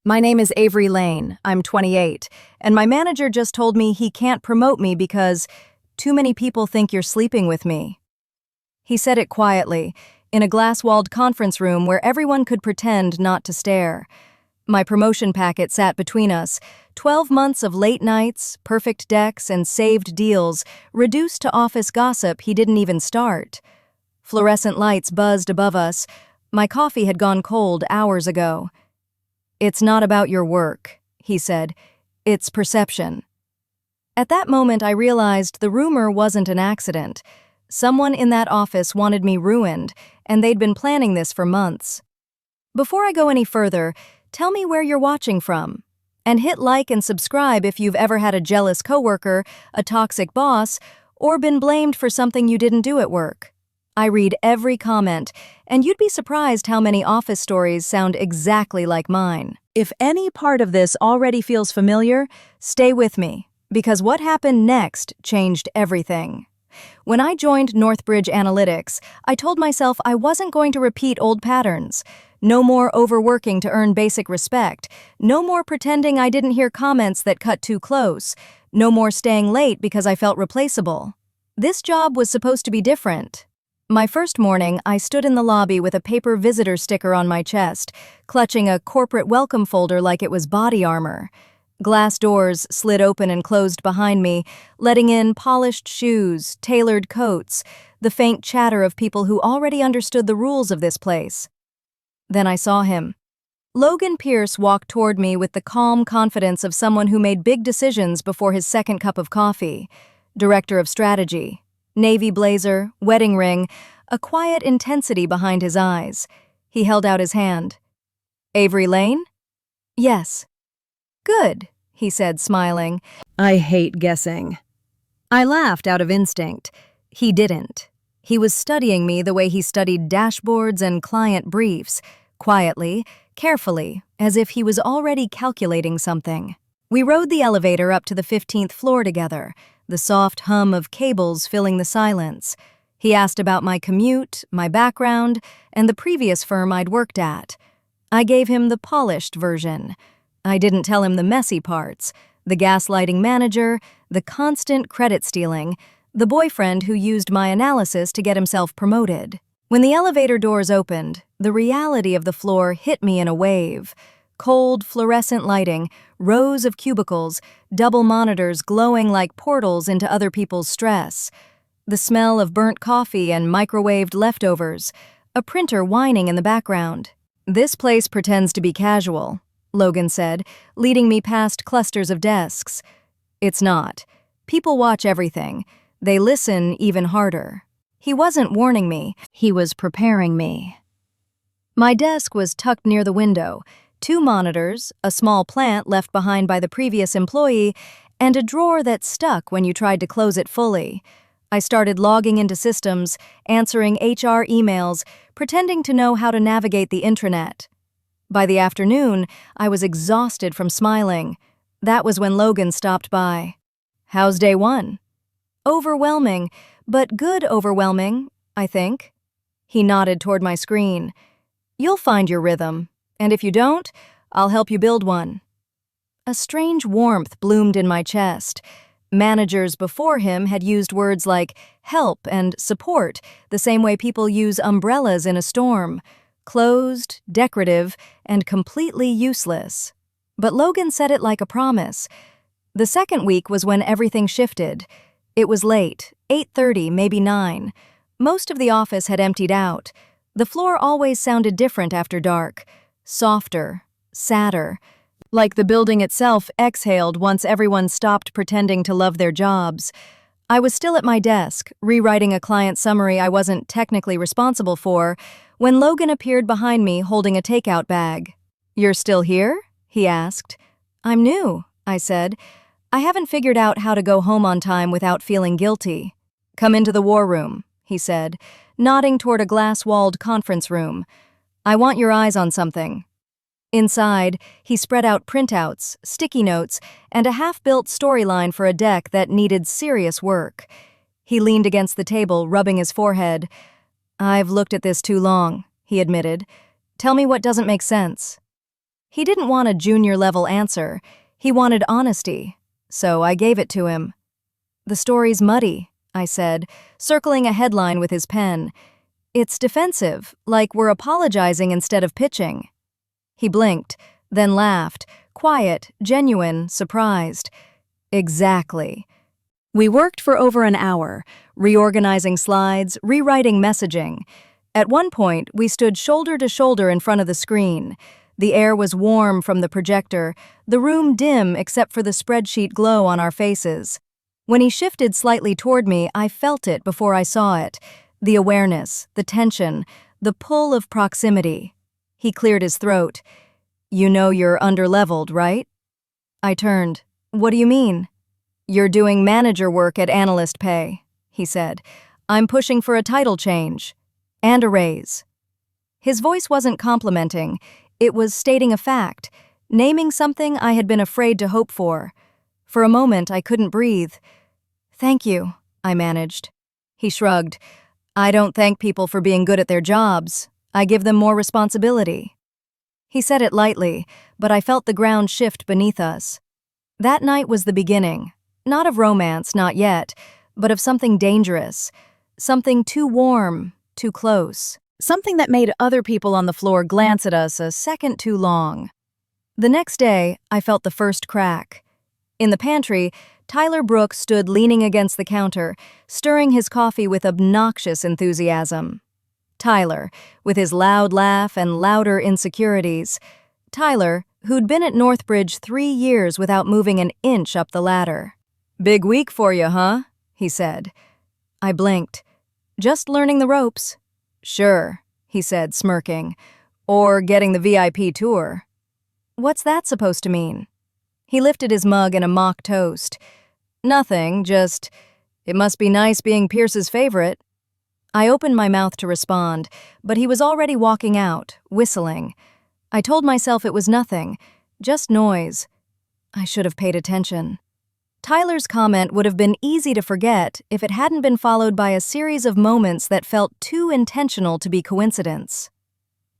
My name is Avery Lane. I'm 28, and my manager just told me he can't promote me because too many people think you're sleeping with me. He said it quietly, in a glass-walled conference room where everyone could pretend not to stare. My promotion packet sat between us, 12 months of late nights, perfect decks, and saved deals, reduced to office gossip he didn't even start. Fluorescent lights buzzed above us. My coffee had gone cold hours ago. "It's not about your work," he said. "It's perception." At that moment, I realized the rumor wasn't an accident. Someone in that office wanted me ruined, and they'd been planning this for months. Before I go any further, tell me where you're watching from. And hit like and subscribe if you've ever had a jealous coworker, a toxic boss, or been blamed for something you didn't do at work. I read every comment, and you'd be surprised how many office stories sound exactly like mine. If any part of this already feels familiar, stay with me, because what happened next changed everything. When I joined Northbridge Analytics, I told myself I wasn't going to repeat old patterns. No more overworking to earn basic respect. No more pretending I didn't hear comments that cut too close. No more staying late because I felt replaceable. This job was supposed to be different. My first morning, I stood in the lobby with a paper visitor sticker on my chest, clutching a corporate welcome folder like it was body armor. Glass doors slid open and closed behind me, letting in polished shoes, tailored coats, the faint chatter of people who already understood the rules of this place. Then I saw him. Logan Pierce walked toward me with the calm confidence of someone who made big decisions before his second cup of coffee. Director of Strategy. Navy blazer, wedding ring, a quiet intensity behind his eyes. He held out his hand. "Avery Lane?" "Yes." "Good," he said, smiling. "I hate guessing." I laughed out of instinct. He didn't. He was studying me the way he studied dashboards and client briefs, quietly, carefully, as if he was already calculating something. We rode the elevator up to the 15th floor together, the soft hum of cables filling the silence. He asked about my commute, my background, and the previous firm I'd worked at. I gave him the polished version. I didn't tell him the messy parts, the gaslighting manager, the constant credit stealing, the boyfriend who used my analysis to get himself promoted. When the elevator doors opened, the reality of the floor hit me in a wave. Cold, fluorescent lighting, rows of cubicles, double monitors glowing like portals into other people's stress. The smell of burnt coffee and microwaved leftovers. A printer whining in the background. "This place pretends to be casual," Logan said, leading me past clusters of desks. "It's not. People watch everything. They listen even harder." He wasn't warning me. He was preparing me. My desk was tucked near the window. 2 monitors, a small plant left behind by the previous employee, and a drawer that stuck when you tried to close it fully. I started logging into systems, answering HR emails, pretending to know how to navigate the intranet. By the afternoon, I was exhausted from smiling. That was when Logan stopped by. "How's day 1? "Overwhelming, but good overwhelming, I think." He nodded toward my screen. "You'll find your rhythm. And if you don't, I'll help you build one." A strange warmth bloomed in my chest. Managers before him had used words like help and support, the same way people use umbrellas in a storm. Closed, decorative, and completely useless. But Logan said it like a promise. The second week was when everything shifted. It was late, 8:30, maybe 9. Most of the office had emptied out. The floor always sounded different after dark. Softer, sadder, like the building itself exhaled once everyone stopped pretending to love their jobs. I was still at my desk, rewriting a client summary I wasn't technically responsible for, when Logan appeared behind me holding a takeout bag. "You're still here?" he asked. "I'm new," I said. "I haven't figured out how to go home on time without feeling guilty." "Come into the war room," he said, nodding toward a glass-walled conference room. "I want your eyes on something." Inside, he spread out printouts, sticky notes, and a half-built storyline for a deck that needed serious work. He leaned against the table, rubbing his forehead. "I've looked at this too long," he admitted. "Tell me what doesn't make sense." He didn't want a junior-level answer. He wanted honesty, so I gave it to him. "The story's muddy," I said, circling a headline with his pen. "It's defensive, like we're apologizing instead of pitching." He blinked, then laughed, quiet, genuine, surprised. "Exactly." We worked for over an hour, reorganizing slides, rewriting messaging. At one point, we stood shoulder to shoulder in front of the screen. The air was warm from the projector, the room dim except for the spreadsheet glow on our faces. When he shifted slightly toward me, I felt it before I saw it. The awareness, the tension, the pull of proximity. He cleared his throat. "You know you're underleveled, right?" I turned. "What do you mean?" "You're doing manager work at analyst pay," he said. "I'm pushing for a title change. And a raise." His voice wasn't complimenting. It was stating a fact, naming something I had been afraid to hope for. For a moment, I couldn't breathe. "Thank you," I managed. He shrugged. "I don't thank people for being good at their jobs. I give them more responsibility." He said it lightly, but I felt the ground shift beneath us. That night was the beginning. Not of romance, not yet, but of something dangerous. Something too warm, too close. Something that made other people on the floor glance at us a second too long. The next day, I felt the first crack. In the pantry, Tyler Brooks stood leaning against the counter, stirring his coffee with obnoxious enthusiasm. Tyler, with his loud laugh and louder insecurities. Tyler, who'd been at Northbridge 3 years without moving an inch up the ladder. "Big week for you, huh?" he said. I blinked. "Just learning the ropes." "Sure," he said, smirking. "Or getting the VIP tour." "What's that supposed to mean?" He lifted his mug in a mock toast. "Nothing, just, it must be nice being Pierce's favorite." I opened my mouth to respond, but he was already walking out, whistling. I told myself it was nothing, just noise. I should have paid attention. Tyler's comment would have been easy to forget if it hadn't been followed by a series of moments that felt too intentional to be coincidence.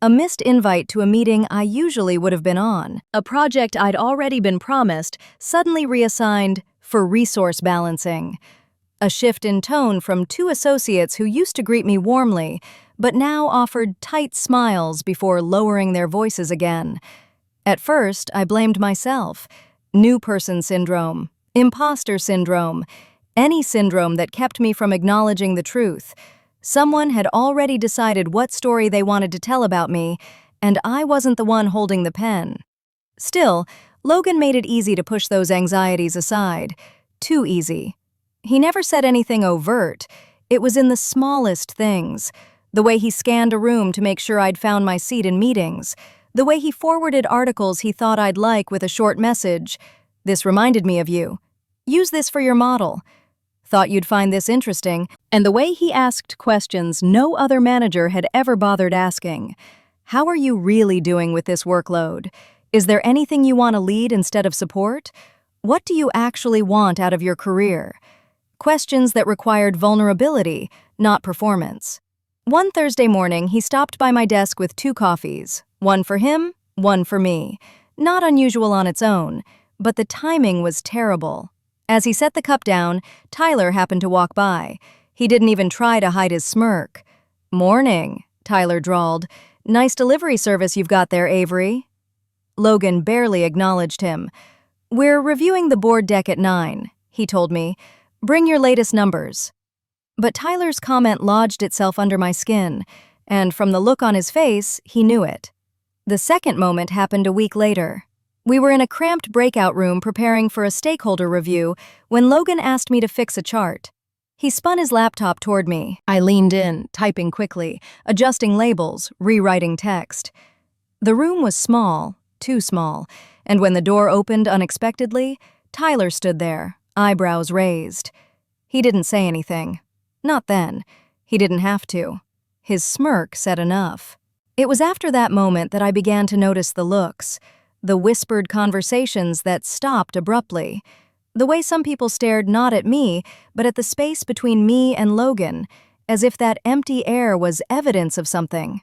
A missed invite to a meeting I usually would have been on, a project I'd already been promised, suddenly reassigned for resource balancing. A shift in tone from 2 associates who used to greet me warmly, but now offered tight smiles before lowering their voices again. At first, I blamed myself. New person syndrome. Imposter syndrome, any syndrome that kept me from acknowledging the truth. Someone had already decided what story they wanted to tell about me, and I wasn't the one holding the pen. Still, Logan made it easy to push those anxieties aside. Too easy. He never said anything overt. It was in the smallest things. The way he scanned a room to make sure I'd found my seat in meetings. The way he forwarded articles he thought I'd like with a short message. "This reminded me of you. Use this for your model. Thought you'd find this interesting." And the way he asked questions no other manager had ever bothered asking. "How are you really doing with this workload? Is there anything you want to lead instead of support? What do you actually want out of your career?" Questions that required vulnerability, not performance. One Thursday morning, he stopped by my desk with 2 coffees. One for him, one for me. Not unusual on its own. But the timing was terrible. As he set the cup down, Tyler happened to walk by. He didn't even try to hide his smirk. "Morning," Tyler drawled. "Nice delivery service you've got there, Avery." Logan barely acknowledged him. "We're reviewing the board deck at 9, he told me. "Bring your latest numbers." But Tyler's comment lodged itself under my skin, and from the look on his face, he knew it. The second moment happened a week later. We were in a cramped breakout room preparing for a stakeholder review when Logan asked me to fix a chart. He spun his laptop toward me. I leaned in, typing quickly, adjusting labels, rewriting text. The room was small, too small, and when the door opened unexpectedly, Tyler stood there, eyebrows raised. He didn't say anything. Not then. He didn't have to. His smirk said enough. It was after that moment that I began to notice the looks. The whispered conversations that stopped abruptly. The way some people stared not at me, but at the space between me and Logan, as if that empty air was evidence of something.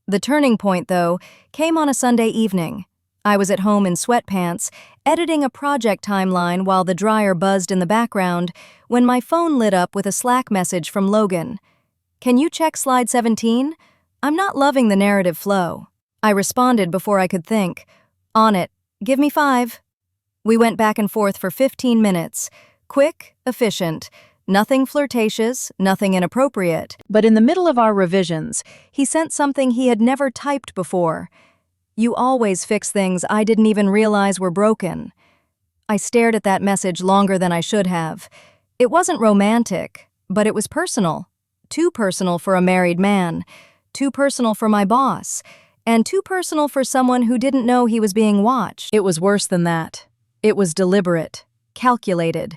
The turning point, though, came on a Sunday evening. I was at home in sweatpants, editing a project timeline while the dryer buzzed in the background, when my phone lit up with a Slack message from Logan. "Can you check slide 17? I'm not loving the narrative flow." I responded before I could think. "On it. Give me 5. We went back and forth for 15 minutes. Quick, efficient. Nothing flirtatious, nothing inappropriate. But in the middle of our revisions, he sent something he had never typed before. "You always fix things I didn't even realize were broken." I stared at that message longer than I should have. It wasn't romantic, but it was personal. Too personal for a married man. Too personal for my boss. And too personal for someone who didn't know he was being watched. It was worse than that. It was deliberate, calculated,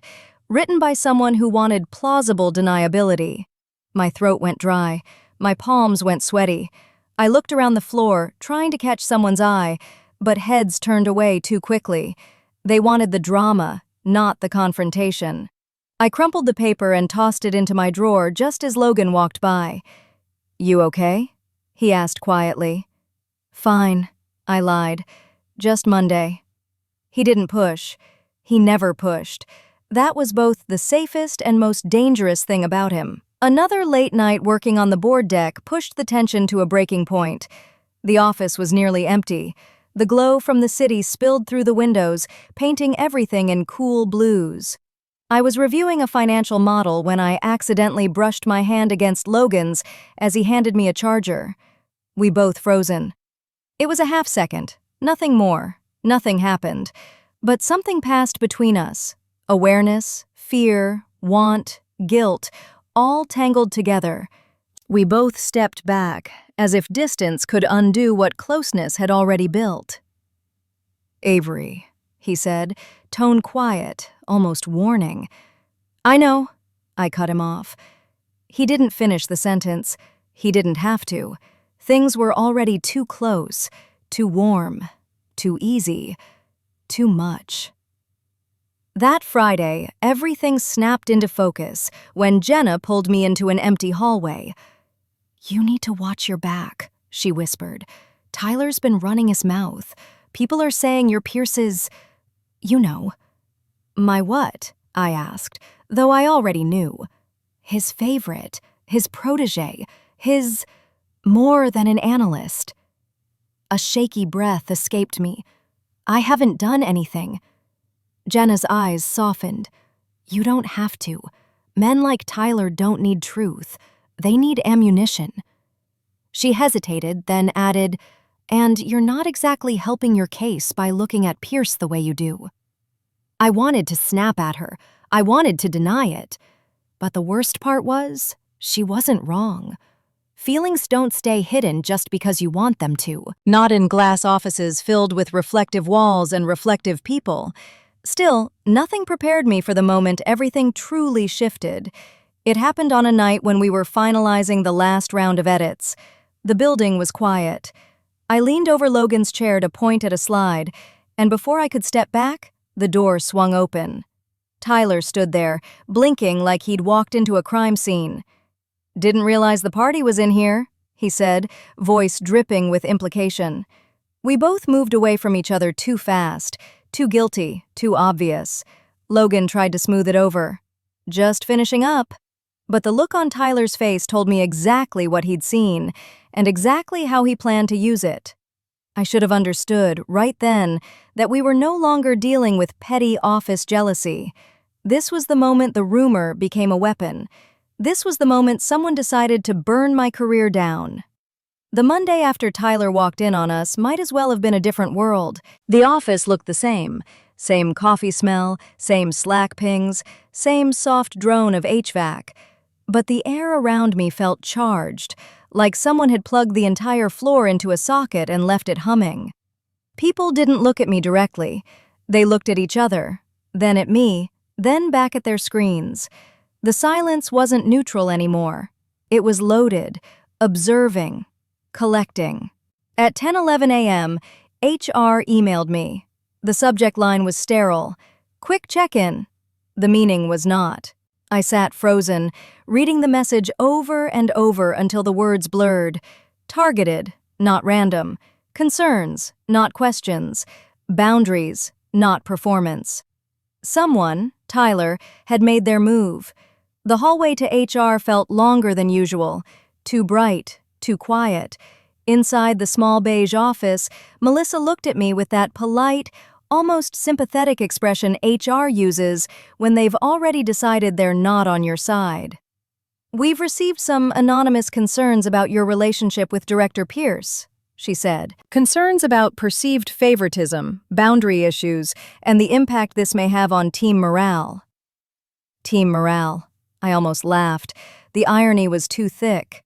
written by someone who wanted plausible deniability. My throat went dry. My palms went sweaty. I looked around the floor, trying to catch someone's eye, but heads turned away too quickly. They wanted the drama, not the confrontation. I crumpled the paper and tossed it into my drawer just as Logan walked by. "You okay?" he asked quietly. "Fine," I lied. "Just Monday." He didn't push. He never pushed. That was both the safest and most dangerous thing about him. Another late night working on the board deck pushed the tension to a breaking point. The office was nearly empty. The glow from the city spilled through the windows, painting everything in cool blues. I was reviewing a financial model when I accidentally brushed my hand against Logan's as he handed me a charger. We both frozen. It was a half second. Nothing more. Nothing happened. But something passed between us. Awareness, fear, want, guilt, all tangled together. We both stepped back, as if distance could undo what closeness had already built. "Avery," he said, tone quiet, almost warning. "I know," I cut him off. He didn't finish the sentence. He didn't have to. Things were already too close, too warm, too easy, too much. That Friday, everything snapped into focus when Jenna pulled me into an empty hallway. "You need to watch your back," she whispered. "Tyler's been running his mouth. People are saying you're Pierce's, you know." "My what?" I asked, though I already knew. "His favorite, his protege, his more than an analyst." A shaky breath escaped me. "I haven't done anything." Jenna's eyes softened. "You don't have to. Men like Tyler don't need truth. They need ammunition." She hesitated, then added, "And you're not exactly helping your case by looking at Pierce the way you do." I wanted to snap at her. I wanted to deny it. But the worst part was, she wasn't wrong. Feelings don't stay hidden just because you want them to. Not in glass offices filled with reflective walls and reflective people. Still, nothing prepared me for the moment everything truly shifted. It happened on a night when we were finalizing the last round of edits. The building was quiet. I leaned over Logan's chair to point at a slide, and before I could step back, the door swung open. Tyler stood there, blinking like he'd walked into a crime scene. "Didn't realize the party was in here," he said, voice dripping with implication. We both moved away from each other too fast, too guilty, too obvious. Logan tried to smooth it over. "Just finishing up." But the look on Tyler's face told me exactly what he'd seen, and exactly how he planned to use it. I should have understood, right then, that we were no longer dealing with petty office jealousy. This was the moment the rumor became a weapon. This was the moment someone decided to burn my career down. The Monday after Tyler walked in on us might as well have been a different world. The office looked the same. Same coffee smell, same Slack pings, same soft drone of HVAC. But the air around me felt charged, like someone had plugged the entire floor into a socket and left it humming. People didn't look at me directly. They looked at each other, then at me, then back at their screens. The silence wasn't neutral anymore. It was loaded, observing, collecting. At 10:11 a.m., HR emailed me. The subject line was sterile. "Quick check-in." The meaning was not. I sat frozen, reading the message over and over until the words blurred. Targeted, not random. Concerns, not questions. Boundaries, not performance. Someone, Tyler, had made their move. The hallway to HR felt longer than usual, too bright, too quiet. Inside the small beige office, Melissa looked at me with that polite, almost sympathetic expression HR uses when they've already decided they're not on your side. "We've received some anonymous concerns about your relationship with Director Pierce," she said. "Concerns about perceived favoritism, boundary issues, and the impact this may have on team morale." Team morale. I almost laughed. The irony was too thick.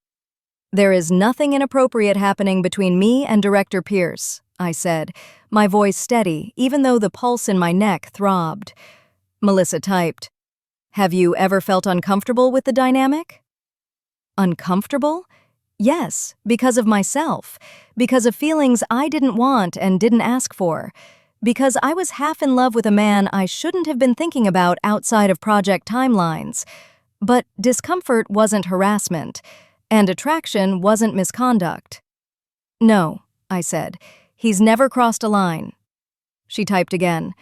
"There is nothing inappropriate happening between me and Director Pierce," I said, my voice steady, even though the pulse in my neck throbbed. Melissa typed, "Have you ever felt uncomfortable with the dynamic?" Uncomfortable? Yes, because of myself, because of feelings I didn't want and didn't ask for, because I was half in love with a man I shouldn't have been thinking about outside of project timelines. But discomfort wasn't harassment, and attraction wasn't misconduct. "No," I said, "he's never crossed a line." She typed again,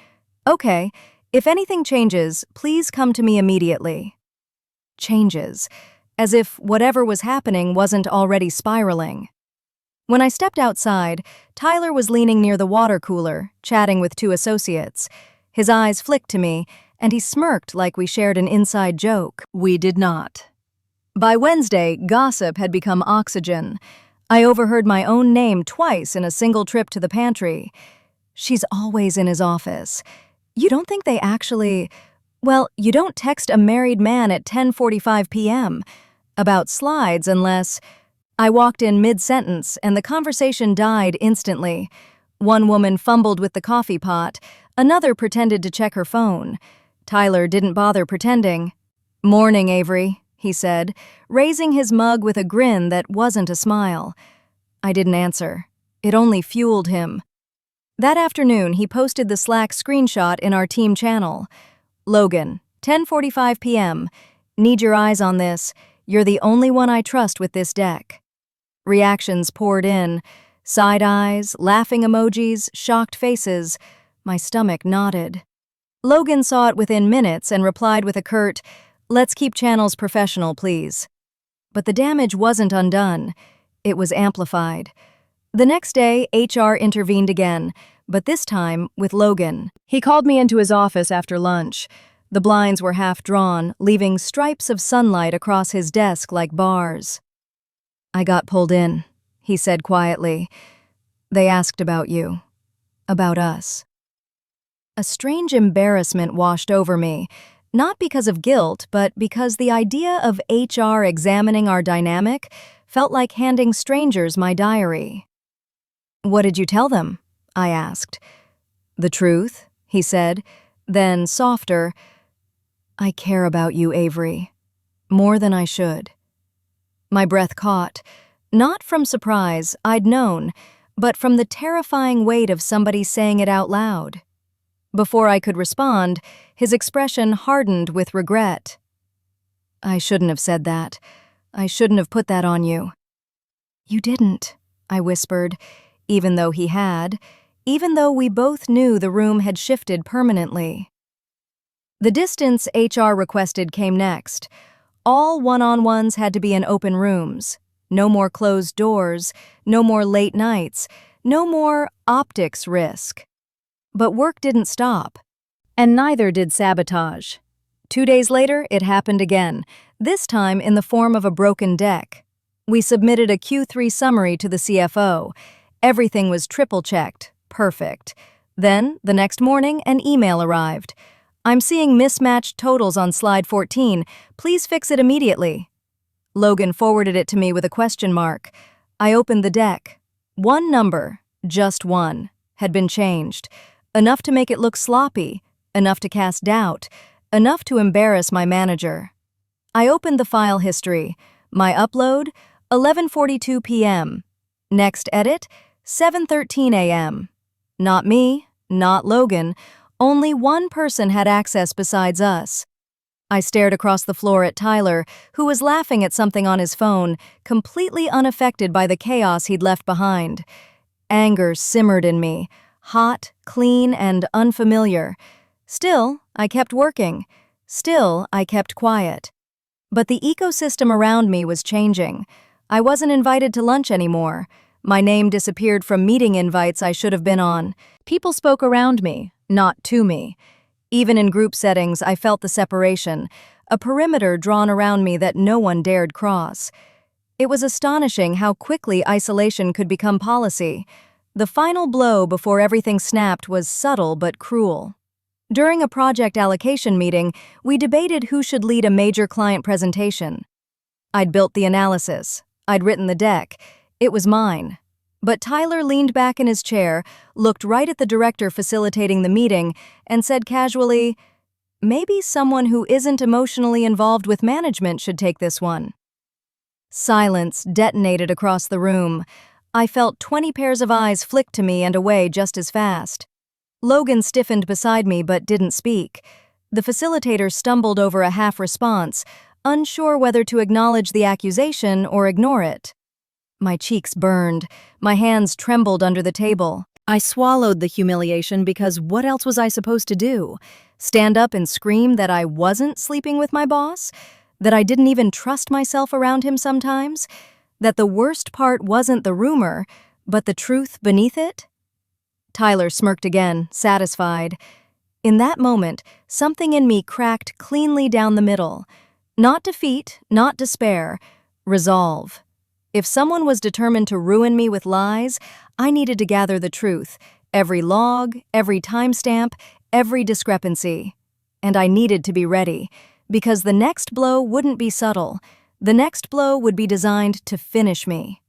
"Okay, if anything changes, please come to me immediately." Changes, as if whatever was happening wasn't already spiraling. When I stepped outside, Tyler was leaning near the water cooler, chatting with two associates. His eyes flicked to me, and he smirked like we shared an inside joke. We did not. By Wednesday, gossip had become oxygen. I overheard my own name twice in a single trip to the pantry. "She's always in his office. You don't think they actually... Well, you don't text a married man at 10:45 p.m. about slides unless..." I walked in mid-sentence, and the conversation died instantly. One woman fumbled with the coffee pot. Another pretended to check her phone. Tyler didn't bother pretending. "Morning, Avery," he said, raising his mug with a grin that wasn't a smile. I didn't answer. It only fueled him. That afternoon, he posted the Slack screenshot in our team channel. "Logan, 10:45 p.m. Need your eyes on this. You're the only one I trust with this deck." Reactions poured in. Side eyes, laughing emojis, shocked faces. My stomach knotted. Logan saw it within minutes and replied with a curt, "Let's keep channels professional, please." But the damage wasn't undone. It was amplified. The next day, HR intervened again, but this time with Logan. He called me into his office after lunch. The blinds were half drawn, leaving stripes of sunlight across his desk like bars. "I got pulled in," he said quietly. "They asked about you. About us." A strange embarrassment washed over me, not because of guilt, but because the idea of HR examining our dynamic felt like handing strangers my diary. "What did you tell them?" I asked. "The truth," he said, then softer, "I care about you, Avery. More than I should." My breath caught, not from surprise, I'd known, but from the terrifying weight of somebody saying it out loud. Before I could respond, his expression hardened with regret. "I shouldn't have said that. I shouldn't have put that on you." "You didn't," I whispered, even though he had, even though we both knew the room had shifted permanently. The distance HR requested came next. All one-on-ones had to be in open rooms. No more closed doors, no more late nights, no more optics risk. But work didn't stop, and neither did sabotage. 2 days later, it happened again, this time in the form of a broken deck. We submitted a Q3 summary to the CFO. Everything was triple-checked, perfect. Then, the next morning, an email arrived. "I'm seeing mismatched totals on slide 14. Please fix it immediately." Logan forwarded it to me with a question mark. I opened the deck. One number, just one, had been changed. Enough to make it look sloppy, enough to cast doubt, enough to embarrass my manager. I opened the file history. My upload, 11:42 p.m. Next edit, 7:13 a.m. Not me, not Logan. Only one person had access besides us. I stared across the floor at Tyler, who was laughing at something on his phone, completely unaffected by the chaos he'd left behind. Anger simmered in me, hot, clean, and unfamiliar. Still, I kept working. Still, I kept quiet. But the ecosystem around me was changing. I wasn't invited to lunch anymore. My name disappeared from meeting invites I should have been on. People spoke around me, not to me. Even in group settings, I felt the separation, a perimeter drawn around me that no one dared cross. It was astonishing how quickly isolation could become policy. The final blow before everything snapped was subtle but cruel. During a project allocation meeting, we debated who should lead a major client presentation. I'd built the analysis. I'd written the deck. It was mine. But Tyler leaned back in his chair, looked right at the director facilitating the meeting, and said casually, "Maybe someone who isn't emotionally involved with management should take this one." Silence detonated across the room. I felt 20 pairs of eyes flick to me and away just as fast. Logan stiffened beside me but didn't speak. The facilitator stumbled over a half-response, unsure whether to acknowledge the accusation or ignore it. My cheeks burned. My hands trembled under the table. I swallowed the humiliation because what else was I supposed to do? Stand up and scream that I wasn't sleeping with my boss? That I didn't even trust myself around him sometimes? That the worst part wasn't the rumor, but the truth beneath it? Tyler smirked again, satisfied. In that moment, something in me cracked cleanly down the middle. Not defeat, not despair, resolve. If someone was determined to ruin me with lies, I needed to gather the truth, every log, every timestamp, every discrepancy. And I needed to be ready, because the next blow wouldn't be subtle. The next blow would be designed to finish me.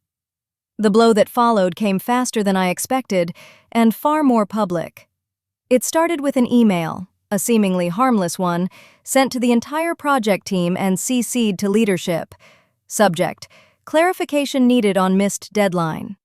The blow that followed came faster than I expected, and far more public. It started with an email, a seemingly harmless one, sent to the entire project team and CC'd to leadership. Subject: clarification needed on missed deadline.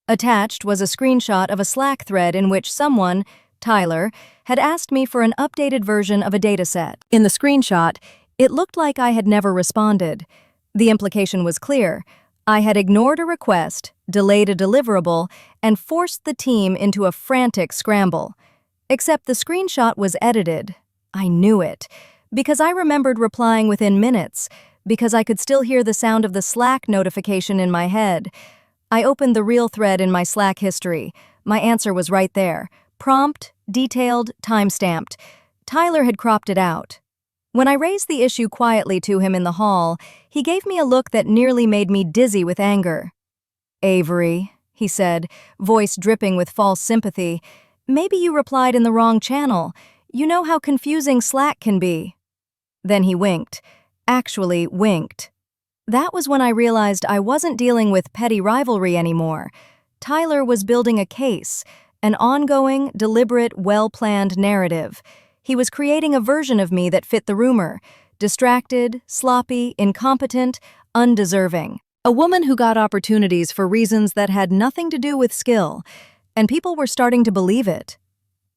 Attached was a screenshot of a Slack thread in which someone, Tyler, had asked me for an updated version of a dataset. In the screenshot, it looked like I had never responded. The implication was clear. I had ignored a request, delayed a deliverable, and forced the team into a frantic scramble. Except the screenshot was edited. I knew it, because I remembered replying within minutes, because I could still hear the sound of the Slack notification in my head. I opened the real thread in my Slack history. My answer was right there. Prompt, detailed, time-stamped. Tyler had cropped it out. When I raised the issue quietly to him in the hall, he gave me a look that nearly made me dizzy with anger. "Avery," he said, voice dripping with false sympathy, "maybe you replied in the wrong channel. You know how confusing Slack can be." Then he winked. Actually winked. That was when I realized I wasn't dealing with petty rivalry anymore. Tyler was building a case, an ongoing, deliberate, well-planned narrative. He was creating a version of me that fit the rumor: distracted, sloppy, incompetent, undeserving. A woman who got opportunities for reasons that had nothing to do with skill, and people were starting to believe it.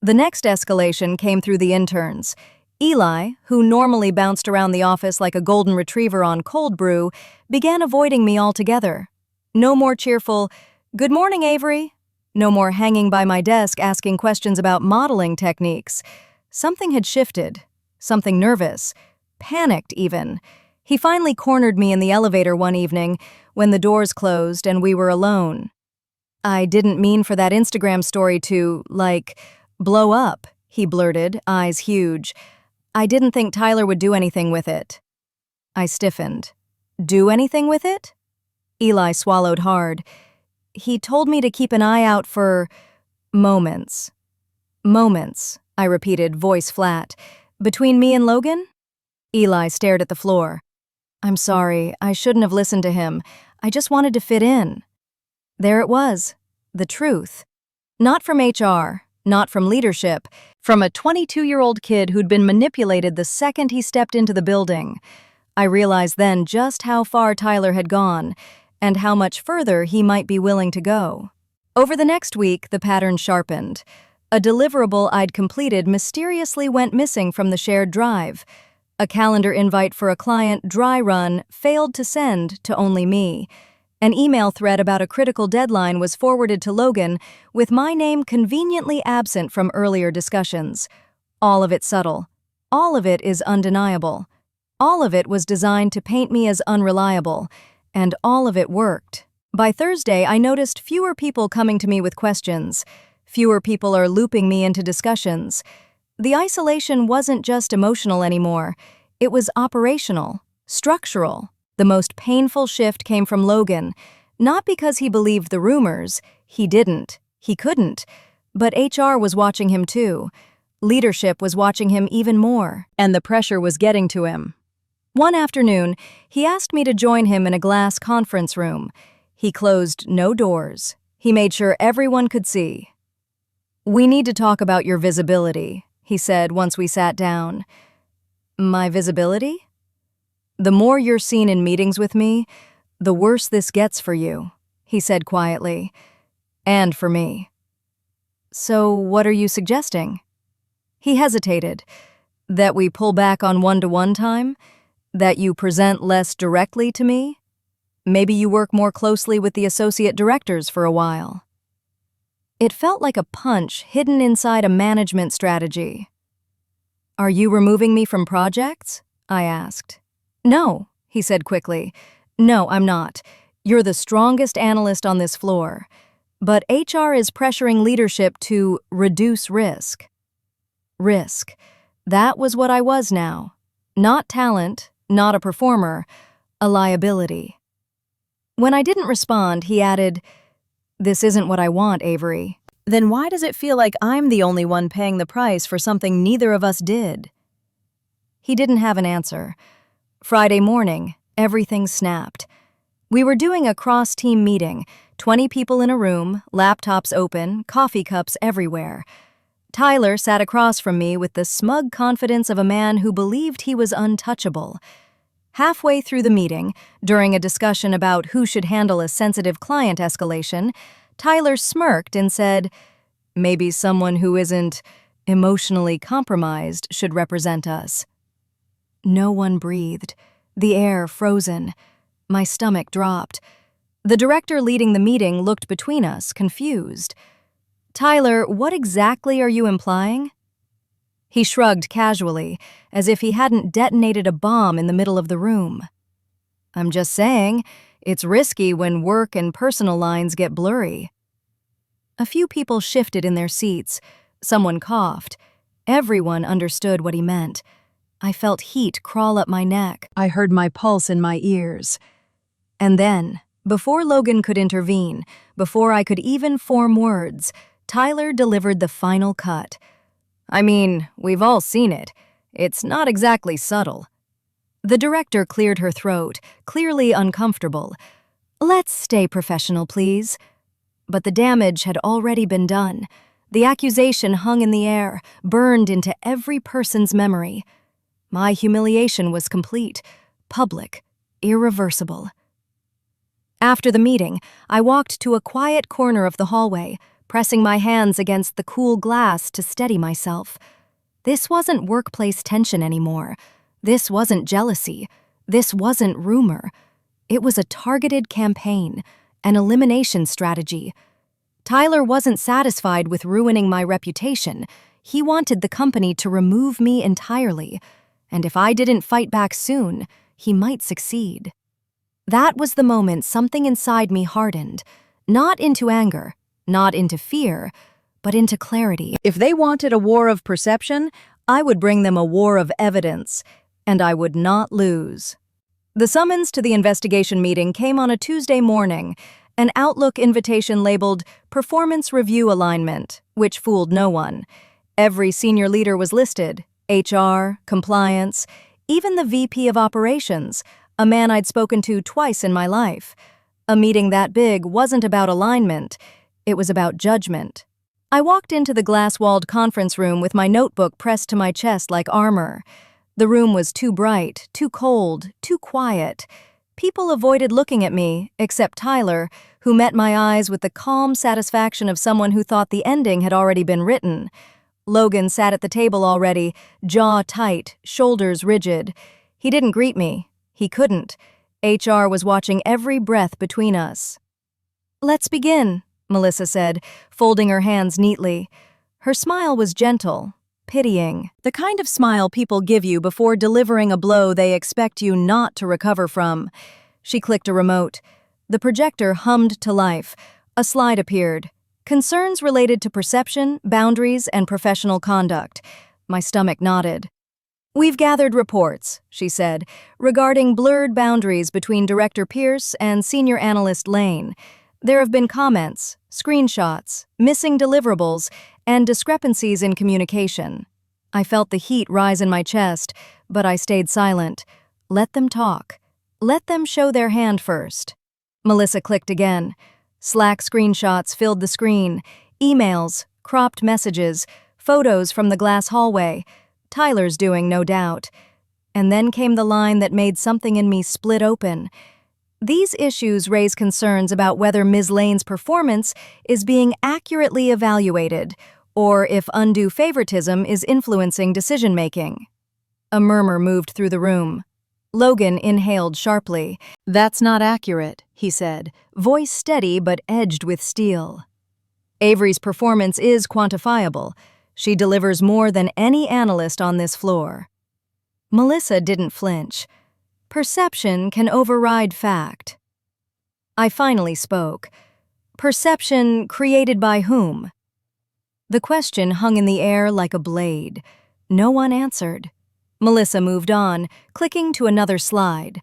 The next escalation came through the interns. Eli, who normally bounced around the office like a golden retriever on cold brew, began avoiding me altogether. No more cheerful, "Good morning, Avery." No more hanging by my desk asking questions about modeling techniques. Something had shifted. Something nervous. Panicked, even. He finally cornered me in the elevator one evening when the doors closed and we were alone. "I didn't mean for that Instagram story to, blow up," he blurted, eyes huge. "I didn't think Tyler would do anything with it." I stiffened. "Do anything with it?" Eli swallowed hard. "He told me to keep an eye out for moments." "Moments," I repeated, voice flat. "Between me and Logan?" Eli stared at the floor. "I'm sorry, I shouldn't have listened to him. I just wanted to fit in." There it was, the truth. Not from HR, not from leadership, from a 22-year-old kid who'd been manipulated the second he stepped into the building. I realized then just how far Tyler had gone, and how much further he might be willing to go. Over the next week, the pattern sharpened. A deliverable I'd completed mysteriously went missing from the shared drive. A calendar invite for a client dry run failed to send to only me. An email thread about a critical deadline was forwarded to Logan with my name conveniently absent from earlier discussions. All of it subtle. All of it is undeniable. All of it was designed to paint me as unreliable, and all of it worked. By Thursday, I noticed fewer people coming to me with questions. Fewer people are looping me into discussions. The isolation wasn't just emotional anymore. It was operational, structural. The most painful shift came from Logan, not because he believed the rumors. He didn't. He couldn't. But HR was watching him too. Leadership was watching him even more, and the pressure was getting to him. One afternoon, he asked me to join him in a glass conference room. He closed no doors. He made sure everyone could see. "We need to talk about your visibility," he said once we sat down. "My visibility? The more you're seen in meetings with me, the worse this gets for you," he said quietly. "And for me." "So what are you suggesting?" He hesitated. "That we pull back on one-to-one time? That you present less directly to me? Maybe you work more closely with the associate directors for a while." It felt like a punch hidden inside a management strategy. "Are you removing me from projects?" I asked. "No," he said quickly. "No, I'm not. You're the strongest analyst on this floor. But HR is pressuring leadership to reduce risk." Risk. That was what I was now. Not talent, not a performer, a liability. When I didn't respond, he added, "This isn't what I want, Avery." "Then why does it feel like I'm the only one paying the price for something neither of us did?" He didn't have an answer. Friday morning, everything snapped. We were doing a cross-team meeting, 20 people in a room, laptops open, coffee cups everywhere. Tyler sat across from me with the smug confidence of a man who believed he was untouchable. Halfway through the meeting, during a discussion about who should handle a sensitive client escalation, Tyler smirked and said, "Maybe someone who isn't emotionally compromised should represent us." No one breathed. The air frozen. My stomach dropped. The director leading the meeting looked between us, confused. "Tyler, what exactly are you implying?" He shrugged casually, as if he hadn't detonated a bomb in the middle of the room. "I'm just saying, it's risky when work and personal lines get blurry." A few people shifted in their seats. Someone coughed. Everyone understood what he meant. I felt heat crawl up my neck. I heard my pulse in my ears. And then, before Logan could intervene, before I could even form words, Tyler delivered the final cut. "I mean, we've all seen it. It's not exactly subtle." The director cleared her throat, clearly uncomfortable. "Let's stay professional, please." But the damage had already been done. The accusation hung in the air, burned into every person's memory. My humiliation was complete, public, irreversible. After the meeting, I walked to a quiet corner of the hallway, pressing my hands against the cool glass to steady myself. This wasn't workplace tension anymore. This wasn't jealousy. This wasn't rumor. It was a targeted campaign, an elimination strategy. Tyler wasn't satisfied with ruining my reputation. He wanted the company to remove me entirely. And if I didn't fight back soon, he might succeed. That was the moment something inside me hardened, not into anger, not into fear, but into clarity. If they wanted a war of perception, I would bring them a war of evidence, and I would not lose. The summons to the investigation meeting came on a Tuesday morning, an Outlook invitation labeled Performance Review Alignment, which fooled no one. Every senior leader was listed, HR, compliance, even the VP of operations, a man I'd spoken to twice in my life. A meeting that big wasn't about alignment. It was about judgment. I walked into the glass-walled conference room with my notebook pressed to my chest like armor. The room was too bright, too cold, too quiet. People avoided looking at me, except Tyler, who met my eyes with the calm satisfaction of someone who thought the ending had already been written. Logan sat at the table already, jaw tight, shoulders rigid. He didn't greet me. He couldn't. HR was watching every breath between us. "Let's begin," Melissa said, folding her hands neatly. Her smile was gentle, pitying, the kind of smile people give you before delivering a blow they expect you not to recover from. She clicked a remote. The projector hummed to life. A slide appeared. Concerns related to perception, boundaries, and professional conduct. My stomach nodded. "We've gathered reports," she said, regarding blurred boundaries between Director Pierce and Senior Analyst Lane. There have been comments, screenshots, missing deliverables, and discrepancies in communication. I felt the heat rise in my chest, but I stayed silent. Let them talk. Let them show their hand first. Melissa clicked again. Slack screenshots filled the screen, emails, cropped messages, photos from the glass hallway. Tyler's doing, no doubt. And then came the line that made something in me split open. These issues raise concerns about whether Ms. Lane's performance is being accurately evaluated, or if undue favoritism is influencing decision-making. A murmur moved through the room. Logan inhaled sharply. "That's not accurate," he said, voice steady but edged with steel. "Avery's performance is quantifiable. She delivers more than any analyst on this floor." Melissa didn't flinch. Perception can override fact. I finally spoke. Perception created by whom? The question hung in the air like a blade. No one answered. Melissa moved on, clicking to another slide.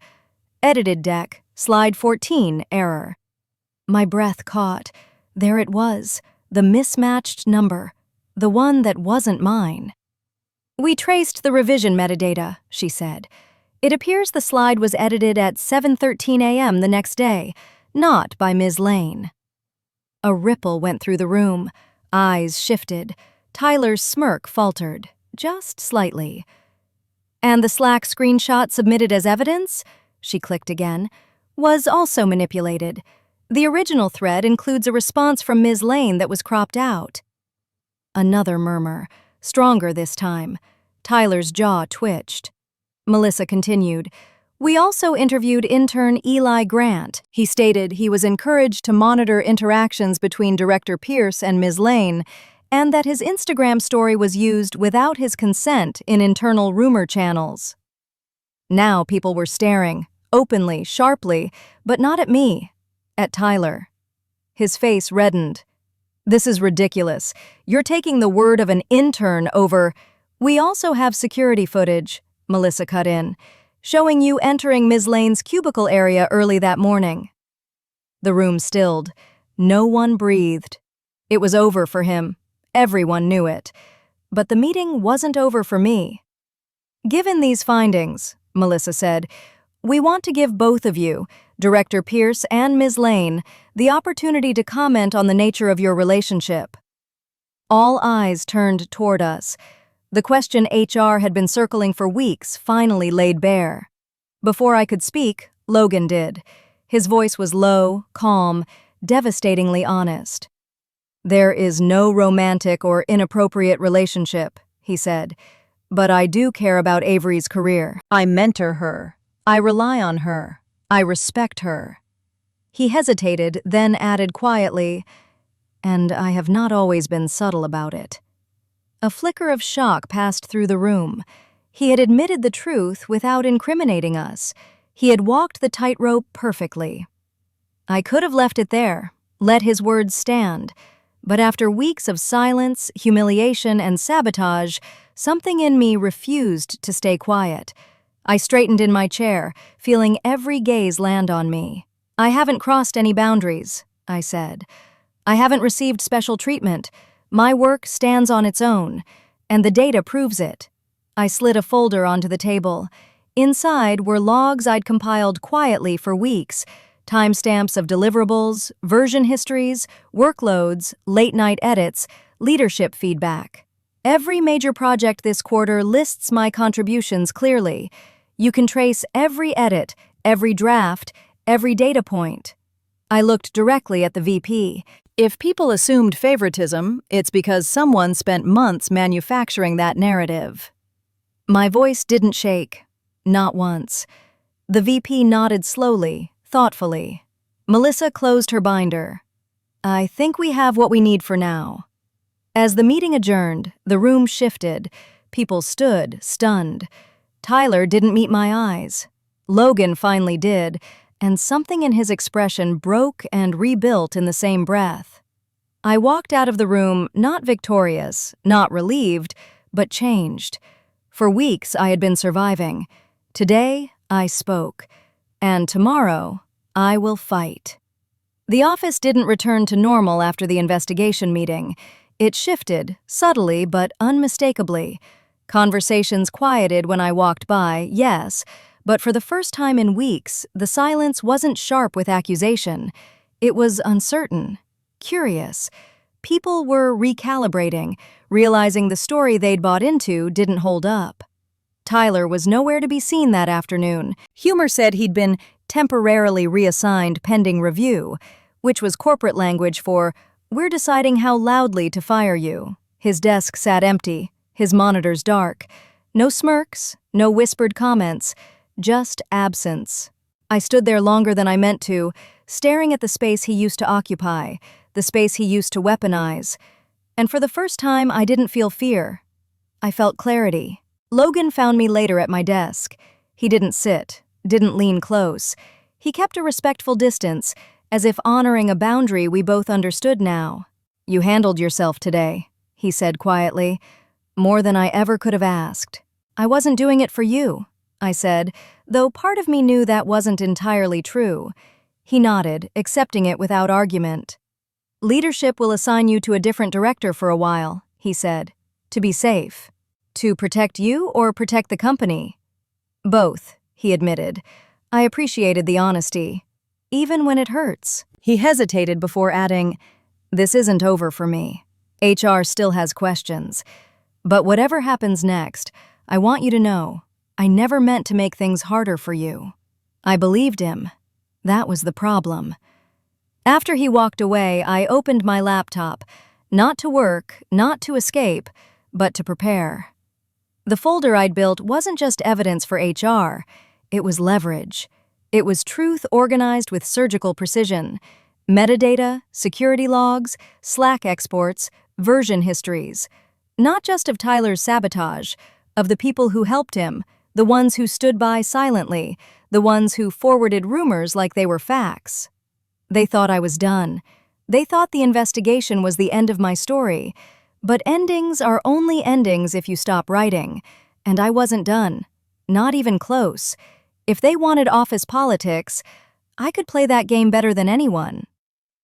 Edited deck, slide 14, error. My breath caught. There it was, the mismatched number, the one that wasn't mine. "We traced the revision metadata," she said. "It appears the slide was edited at 7:13 a.m. the next day, not by Ms. Lane." A ripple went through the room. Eyes shifted. Tyler's smirk faltered, just slightly. "And the Slack screenshot submitted as evidence," she clicked again, "was also manipulated. The original thread includes a response from Ms. Lane that was cropped out." Another murmur, stronger this time. Tyler's jaw twitched. Melissa continued. "We also interviewed intern Eli Grant. He stated he was encouraged to monitor interactions between Director Pierce and Ms. Lane, and that his Instagram story was used without his consent in internal rumor channels." Now people were staring, openly, sharply, but not at me, at Tyler. His face reddened. "This is ridiculous. You're taking the word of an intern over—" "We also have security footage," Melissa cut in, "showing you entering Ms. Lane's cubicle area early that morning." The room stilled. No one breathed. It was over for him. Everyone knew it. But the meeting wasn't over for me. "Given these findings," Melissa said, "we want to give both of you, Director Pierce and Ms. Lane, the opportunity to comment on the nature of your relationship." All eyes turned toward us. The question HR had been circling for weeks finally laid bare. Before I could speak, Logan did. His voice was low, calm, devastatingly honest. "There is no romantic or inappropriate relationship," he said, "but I do care about Avery's career. I mentor her. I rely on her. I respect her." He hesitated, then added quietly, "And I have not always been subtle about it." A flicker of shock passed through the room. He had admitted the truth without incriminating us. He had walked the tightrope perfectly. I could have left it there, let his words stand, but after weeks of silence, humiliation, and sabotage, something in me refused to stay quiet. I straightened in my chair, feeling every gaze land on me. "I haven't crossed any boundaries," I said. "I haven't received special treatment. My work stands on its own, and the data proves it." I slid a folder onto the table. Inside were logs I'd compiled quietly for weeks, timestamps of deliverables, version histories, workloads, late-night edits, leadership feedback. Every major project this quarter lists my contributions clearly. You can trace every edit, every draft, every data point. I looked directly at the VP. If people assumed favoritism, it's because someone spent months manufacturing that narrative. My voice didn't shake, not once. The VP nodded slowly, thoughtfully. Melissa closed her binder. I think we have what we need for now. As the meeting adjourned, the room shifted. People stood, stunned. Tyler didn't meet my eyes. Logan finally did, and something in his expression broke and rebuilt in the same breath. I walked out of the room not victorious, not relieved, but changed. For weeks I had been surviving. Today, I spoke. And tomorrow, I will fight. The office didn't return to normal after the investigation meeting. It shifted, subtly but unmistakably. Conversations quieted when I walked by, yes, but for the first time in weeks, the silence wasn't sharp with accusation. It was uncertain, curious. People were recalibrating, realizing the story they'd bought into didn't hold up. Tyler was nowhere to be seen that afternoon. Humor said he'd been temporarily reassigned pending review, which was corporate language for, "We're deciding how loudly to fire you." His desk sat empty, his monitors dark. No smirks, no whispered comments, just absence. I stood there longer than I meant to, staring at the space he used to occupy, the space he used to weaponize. And for the first time, I didn't feel fear. I felt clarity. Logan found me later at my desk. He didn't sit, didn't lean close. He kept a respectful distance, as if honoring a boundary we both understood now. "You handled yourself today," he said quietly. "More than I ever could have asked." "I wasn't doing it for you," I said, though part of me knew that wasn't entirely true. He nodded, accepting it without argument. "Leadership will assign you to a different director for a while," he said, "to be safe." "To protect you or protect the company?" "Both," he admitted. I appreciated the honesty. "Even when it hurts." He hesitated before adding, "This isn't over for me. HR still has questions. But whatever happens next, I want you to know, I never meant to make things harder for you." I believed him. That was the problem. After he walked away, I opened my laptop, not to work, not to escape, but to prepare. The folder I'd built wasn't just evidence for HR, it was leverage. It was truth organized with surgical precision. Metadata, security logs, Slack exports, version histories. Not just of Tyler's sabotage, of the people who helped him, the ones who stood by silently, the ones who forwarded rumors like they were facts. They thought I was done. They thought the investigation was the end of my story. But endings are only endings if you stop writing. And I wasn't done. Not even close. If they wanted office politics, I could play that game better than anyone.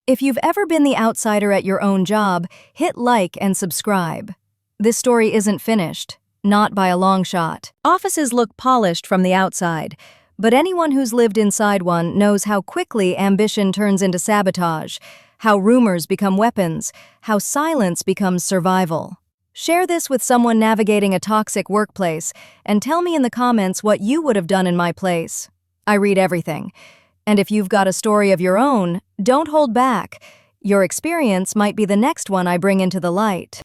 If you've ever been the outsider at your own job, hit like and subscribe. This story isn't finished. Not by a long shot. Offices look polished from the outside, but anyone who's lived inside one knows how quickly ambition turns into sabotage, how rumors become weapons, how silence becomes survival. Share this with someone navigating a toxic workplace, and tell me in the comments what you would have done in my place. I read everything. And if you've got a story of your own, don't hold back. Your experience might be the next one I bring into the light.